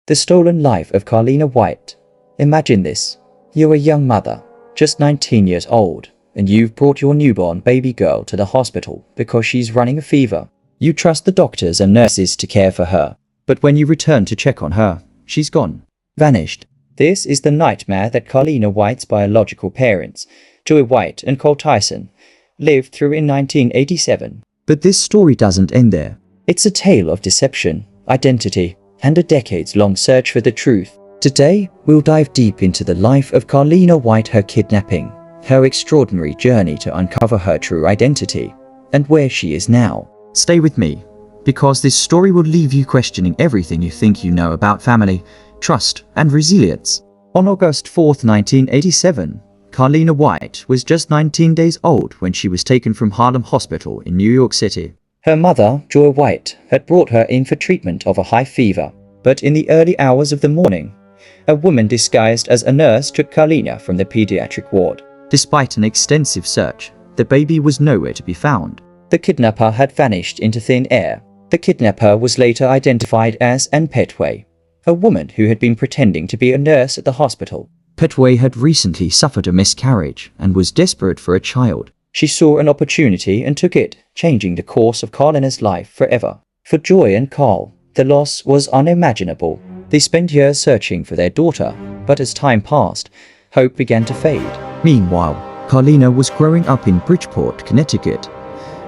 The stolen life of Carlina White. Imagine this. You're a young mother, just 19 years old, and you've brought your newborn baby girl to the hospital because she's running a fever. You trust the doctors and nurses to care for her, but when you return to check on her, she's gone. Vanished. This is the nightmare that Carlina White's biological parents, Joy White and Carl Tyson, lived through in 1987. But this story doesn't end there. It's a tale of deception, identity, and a decades-long search for the truth. Today, we'll dive deep into the life of Carlina White, her kidnapping, her extraordinary journey to uncover her true identity, and where she is now. Stay with me, because this story will leave you questioning everything you think you know about family, trust, and resilience. On August 4th, 1987, Carlina White was just 19 days old when she was taken from Harlem Hospital in New York City. Her mother, Joy White, had brought her in for treatment of a high fever, but in the early hours of the morning, a woman disguised as a nurse took Carlina from the pediatric ward. Despite an extensive search, the baby was nowhere to be found. The kidnapper had vanished into thin air. The kidnapper was later identified as Pettway, a woman who had been pretending to be a nurse at the hospital. Pettway had recently suffered a miscarriage and was desperate for a child. She saw an opportunity and took it, changing the course of Carlina's life forever. For Joy and Carl, the loss was unimaginable. They spent years searching for their daughter, but as time passed, hope began to fade. Meanwhile, Carlina was growing up in Bridgeport, Connecticut,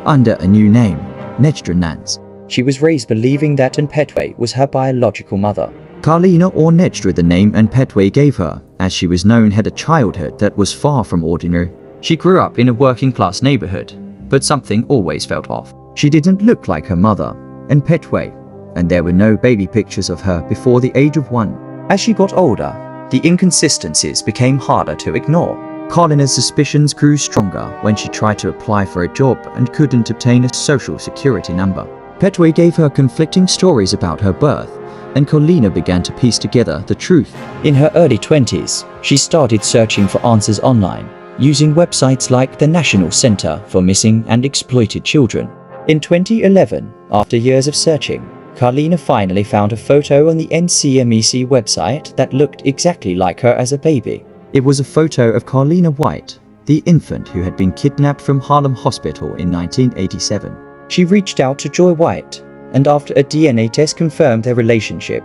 under a new name, Nedra Nance. She was raised believing that Pettway was her biological mother. Carlina, or Nedra, the name Pettway gave her, as she was known, had a childhood that was far from ordinary. She grew up in a working-class neighborhood, but something always felt off. She didn't look like her mother, Pettway, and there were no baby pictures of her before the age of 1. As she got older, the inconsistencies became harder to ignore. Carlina's suspicions grew stronger when she tried to apply for a job and couldn't obtain a social security number. Pettway gave her conflicting stories about her birth, and Carlina began to piece together the truth. In her early 20s, she started searching for answers online, using websites like the National Center for Missing and Exploited Children. In 2011, after years of searching, Carlina finally found a photo on the NCMEC website that looked exactly like her as a baby. It was a photo of Carlina White, the infant who had been kidnapped from Harlem Hospital in 1987. She reached out to Joy White, and after a DNA test confirmed their relationship,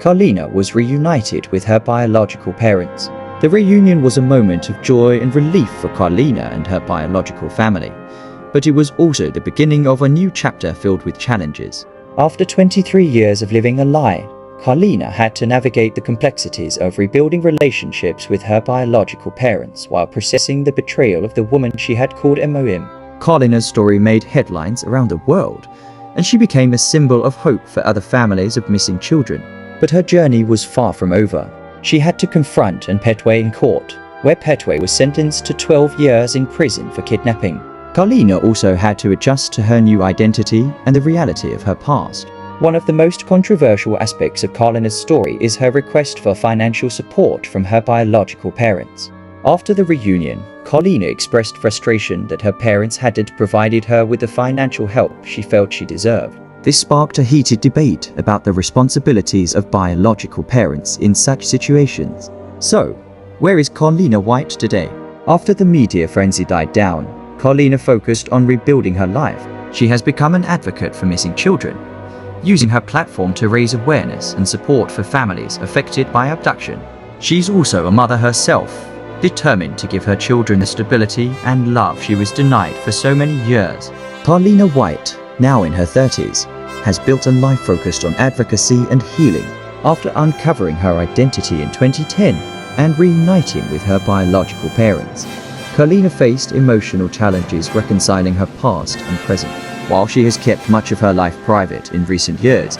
Carlina was reunited with her biological parents. The reunion was a moment of joy and relief for Carlina and her biological family, but it was also the beginning of a new chapter filled with challenges. After 23 years of living a lie, Carlina had to navigate the complexities of rebuilding relationships with her biological parents while processing the betrayal of the woman she had called MOM. Carlina's story made headlines around the world, and she became a symbol of hope for other families of missing children. But her journey was far from over. She had to confront Pettway in court, where Pettway was sentenced to 12 years in prison for kidnapping. Carlina also had to adjust to her new identity and the reality of her past. One of the most controversial aspects of Carlina's story is her request for financial support from her biological parents. After the reunion, Carlina expressed frustration that her parents hadn't provided her with the financial help she felt she deserved. This sparked a heated debate about the responsibilities of biological parents in such situations. So, where is Carlina White today? After the media frenzy died down, Carlina focused on rebuilding her life. She has become an advocate for missing children, using her platform to raise awareness and support for families affected by abduction. She's also a mother herself, determined to give her children the stability and love she was denied for so many years. Carlina White, now in her 30s, has built a life focused on advocacy and healing. After uncovering her identity in 2010 and reuniting with her biological parents, Carlina faced emotional challenges reconciling her past and present. While she has kept much of her life private in recent years,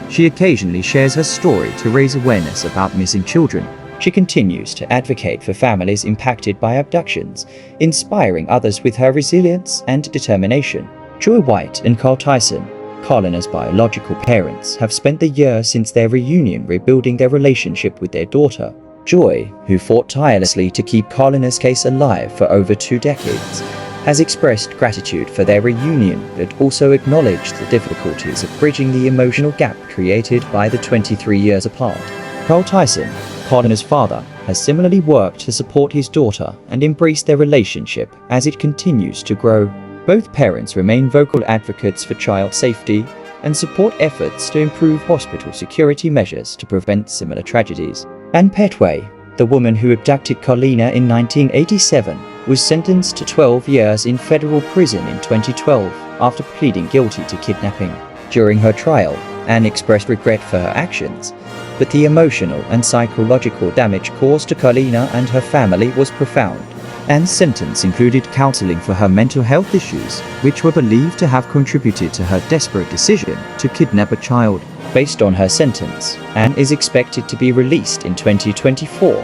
she occasionally shares her story to raise awareness about missing children. She continues to advocate for families impacted by abductions, inspiring others with her resilience and determination. Joy White and Carl Tyson, Carlina's biological parents, have spent the years since their reunion rebuilding their relationship with their daughter. Joy, who fought tirelessly to keep Carlina's case alive for over 2 decades, has expressed gratitude for their reunion but also acknowledged the difficulties of bridging the emotional gap created by the 23 years apart. Carl Tyson, Carlina's father, has similarly worked to support his daughter and embrace their relationship as it continues to grow. Both parents remain vocal advocates for child safety and support efforts to improve hospital security measures to prevent similar tragedies. And Pettway, the woman who abducted Carlina in 1987, was sentenced to 12 years in federal prison in 2012 after pleading guilty to kidnapping. During her trial, Anne expressed regret for her actions, but the emotional and psychological damage caused to Carlina and her family was profound. Anne's sentence included counseling for her mental health issues, which were believed to have contributed to her desperate decision to kidnap a child. Based on her sentence, Anne is expected to be released in 2024.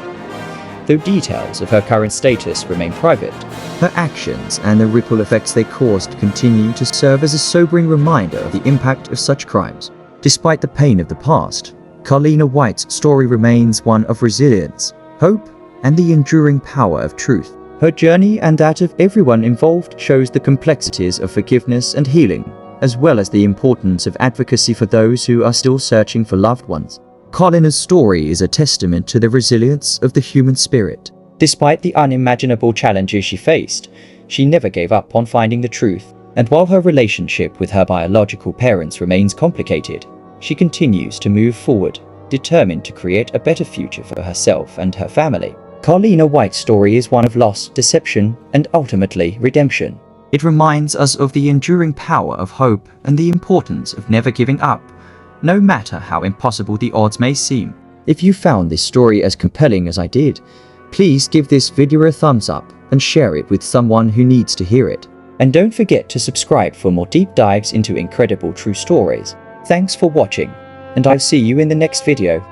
Though details of her current status remain private, her actions and the ripple effects they caused continue to serve as a sobering reminder of the impact of such crimes. Despite the pain of the past, Carlina White's story remains one of resilience, hope, and the enduring power of truth. Her journey and that of everyone involved shows the complexities of forgiveness and healing, as well as the importance of advocacy for those who are still searching for loved ones. Carlina's story is a testament to the resilience of the human spirit. Despite the unimaginable challenges she faced, she never gave up on finding the truth. And while her relationship with her biological parents remains complicated, she continues to move forward, determined to create a better future for herself and her family. Carlina White's story is one of loss, deception, and ultimately redemption. It reminds us of the enduring power of hope and the importance of never giving up, no matter how impossible the odds may seem. If you found this story as compelling as I did, please give this video a thumbs up and share it with someone who needs to hear it. And don't forget to subscribe for more deep dives into incredible true stories. Thanks for watching, and I'll see you in the next video.